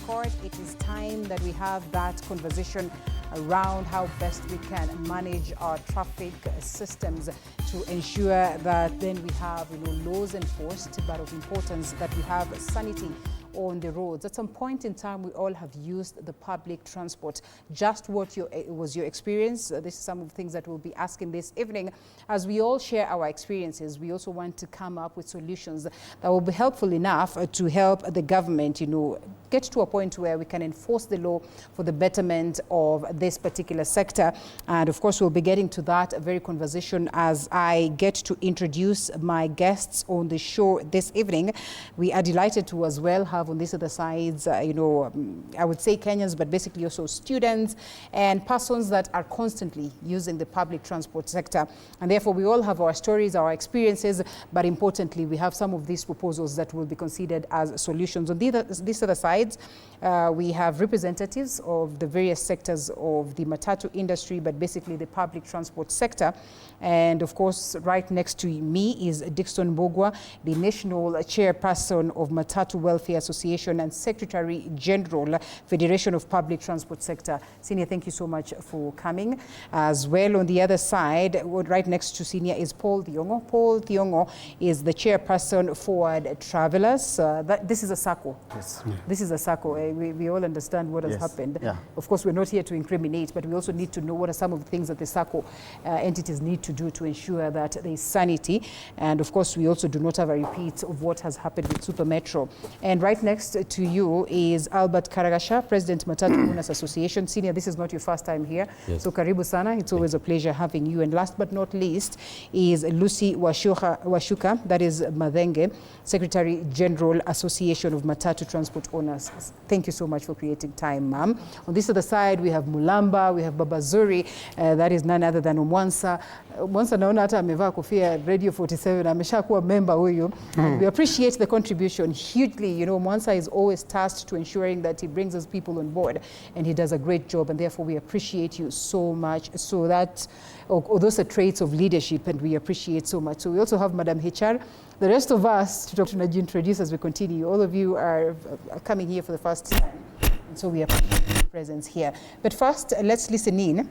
Court, it is time that we have that conversation around how best we can manage our traffic systems to ensure that then we have laws enforced, but of importance that we have sanity on the roads. At some point in time, we all have used the public transport. Just what was your experience? This is some of the things that we'll be asking this evening. As we all share our experiences, we also want to come up with solutions that will be helpful enough to help the government, get to a point where we can enforce the law for the betterment of this particular sector. And of course, we'll be getting to that very conversation as I get to introduce my guests on the show this evening. We are delighted to as well have on these other sides, I would say Kenyans, but basically also students and persons that are constantly using the public transport sector. And therefore, we all have our stories, our experiences, but importantly, we have some of these proposals that will be considered as solutions. On these other sides, we have representatives of the various sectors of the Matatu industry, but basically the public transport sector. And of course, right next to me is Dixon Bogwa, the National Chairperson of Matatu Welfare Association and Secretary General, Federation of Public Transport Sector. Senior, thank you so much for coming. As well, on the other side, right next to Senior is Paul Thiongo. Paul Thiongo is the Chairperson Forward Travelers. This is a SACCO. Yes. This is a SACCO. We all understand what has happened. Yeah. Of course, we're not here to incriminate, but we also need to know what are some of the things that the SACCO entities need to do to ensure that there is sanity. And of course, we also do not have a repeat of what has happened with Super Metro. And right next to you is Albert Karagasha, President Matatu Owners Association. Senior, this is not your first time here. Yes. So karibu sana. It's always a pleasure having you. And last but not least is Lucy Washuka, that is Madenge, Secretary General Association of Matatu Transport Owners. Thank you so much for creating time, ma'am. On this other side, we have Mulamba, we have Babazuri, that is none other than Mwansa. Mwansa naona hata amevaa kofia Radio 47, ameshakuwa member huyu. We appreciate the contribution hugely. Mwansa is always tasked to ensuring that he brings his people on board, and he does a great job, and therefore we appreciate you so much. So that, those are traits of leadership, and we appreciate so much. So we also have Madam HR. The rest of us, to introduce as we continue. All of you are coming here for the first time, and so we appreciate your presence here. But first, let's listen in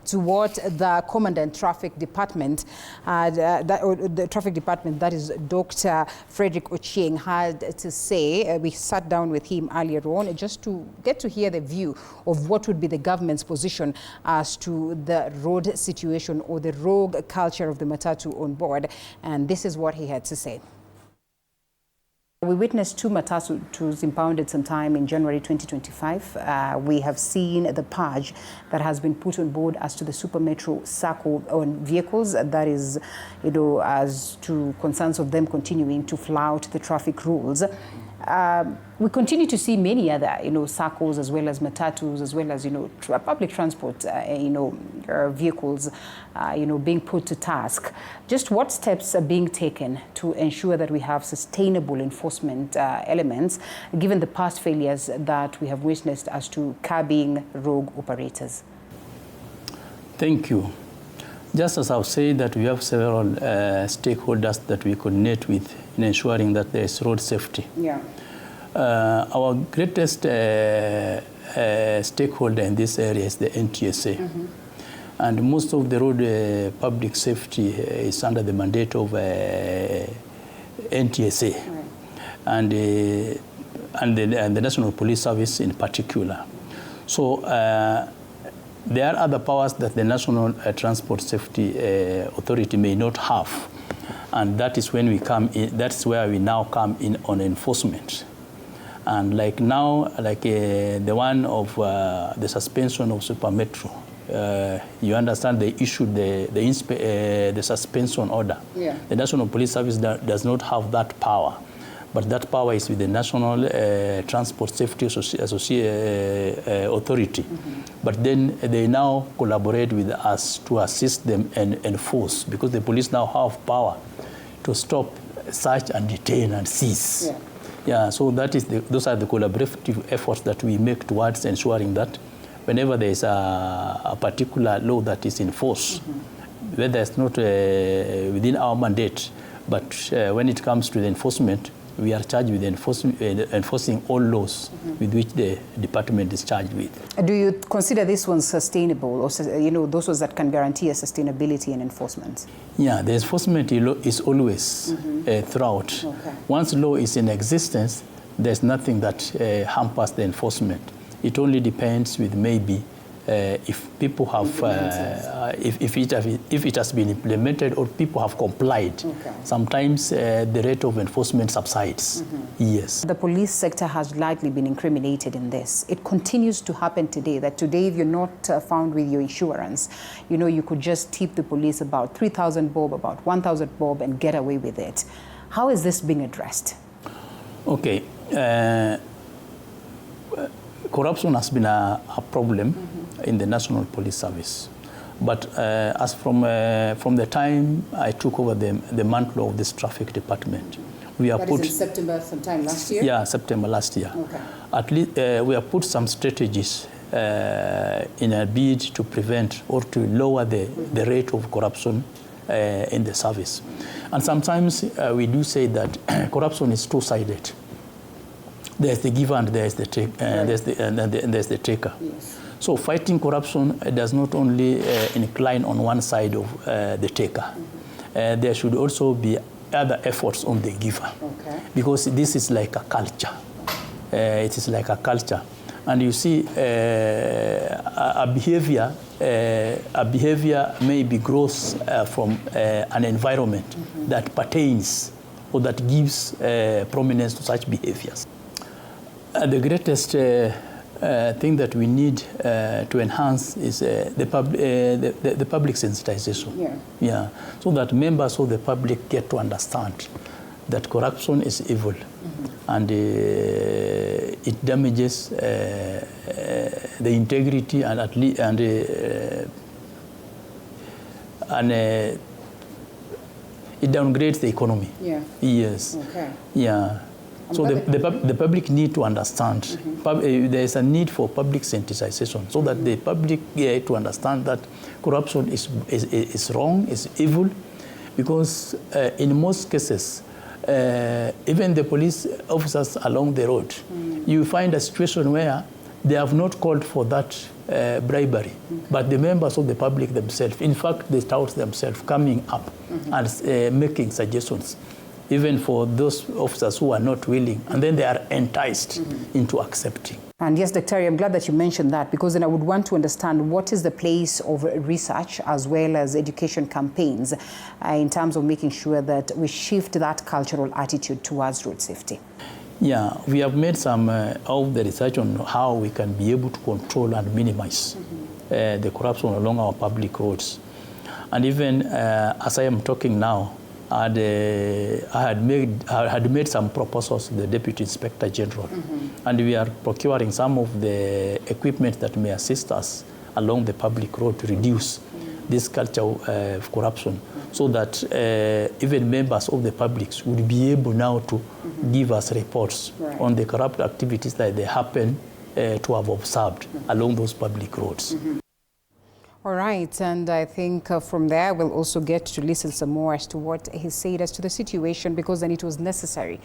to what the Commandant Traffic Department, the Traffic Department, that is Dr. Frederick Ochieng, had to say. We sat down with him earlier on just to get to hear the view of what would be the government's position as to the road situation or the rogue culture of the Matatu on board. And this is what he had to say. We witnessed 2 Matatus impounded sometime in January 2025. We have seen the purge that has been put on board as to the Super Metro SACCO on vehicles. That is, as to concerns of them continuing to flout the traffic rules. We continue to see many other, SACCOs as well as Matatus, as well as, public transport, vehicles, being put to task. Just what steps are being taken to ensure that we have sustainable enforcement elements, given the past failures that we have witnessed as to curbing rogue operators? Thank you. Just as I've said that we have several stakeholders that we coordinate with in ensuring that there is road safety. Yeah. Our greatest stakeholder in this area is the NTSA. And most of the road public safety is under the mandate of NTSA. Right. And the National Police Service in particular. So there are other powers that the National Transport Safety Authority may not have. And that is when we come in, that's where we now come in on enforcement. And like now, the one of the suspension of Super Metro, you understand they issued the suspension order. Yeah. The National Police Service does not have that power. But that power is with the National Transport Safety Authority. But then they now collaborate with us to assist them and enforce, because the police now have power to stop, search and detain and seize. Yeah, so those are the collaborative efforts that we make towards ensuring that whenever there is a particular law that is in force, whether it's not within our mandate, but when it comes to the enforcement, we are charged with enforcing all laws with which the department is charged with. Do you consider this one sustainable, or those ones that can guarantee a sustainability and enforcement? Yeah, the enforcement is always throughout. Okay. Once law is in existence, there's nothing that hampers the enforcement. It only depends with maybe if people have, if it has been implemented or people have complied. Okay. Sometimes the rate of enforcement subsides. Yes. The police sector has likely been incriminated in this. It continues to happen today, that today if you're not found with your insurance, you could just tip the police about 3,000 bob, about 1,000 bob and get away with it. How is this being addressed? Okay. Corruption has been a problem in the National Police Service. But as from the time I took over the mantle of this traffic department, we have put... That is in September sometime last year? Yeah, September last year. Okay. At least we have put some strategies in a bid to prevent or to lower the rate of corruption in the service. And sometimes we do say that corruption is two-sided. There's the giver and there's the there's the taker. Yes. So fighting corruption does not only incline on one side of the taker. There should also be other efforts on the giver. Okay. Because this is like a culture. It is like a culture. And you see, a behavior maybe grows from an environment that pertains or that gives prominence to such behaviors. The greatest thing that we need to enhance is the public sensitization. Yeah. So that members of the public get to understand that corruption is evil and it damages the integrity and it downgrades the economy. Yeah. Yes. Okay. Yeah. So the public need to understand. There is a need for public sensitization so that the public get to understand that corruption is wrong, is evil, because in most cases, even the police officers along the road, you find a situation where they have not called for that bribery, but the members of the public themselves, in fact, they tout themselves coming up and making suggestions, even for those officers who are not willing, and then they are enticed into accepting. And yes, Dr. I'm glad that you mentioned that, because then I would want to understand what is the place of research as well as education campaigns in terms of making sure that we shift that cultural attitude towards road safety. Yeah, we have made some of the research on how we can be able to control and minimize the corruption along our public roads. And even as I am talking now, I had made some proposals to the Deputy Inspector General, and we are procuring some of the equipment that may assist us along the public road to reduce this culture of corruption, so that even members of the public would be able now to give us reports on the corrupt activities that they happen to have observed along those public roads. All right, and I think from there we'll also get to listen some more as to what he said as to the situation, because then it was necessary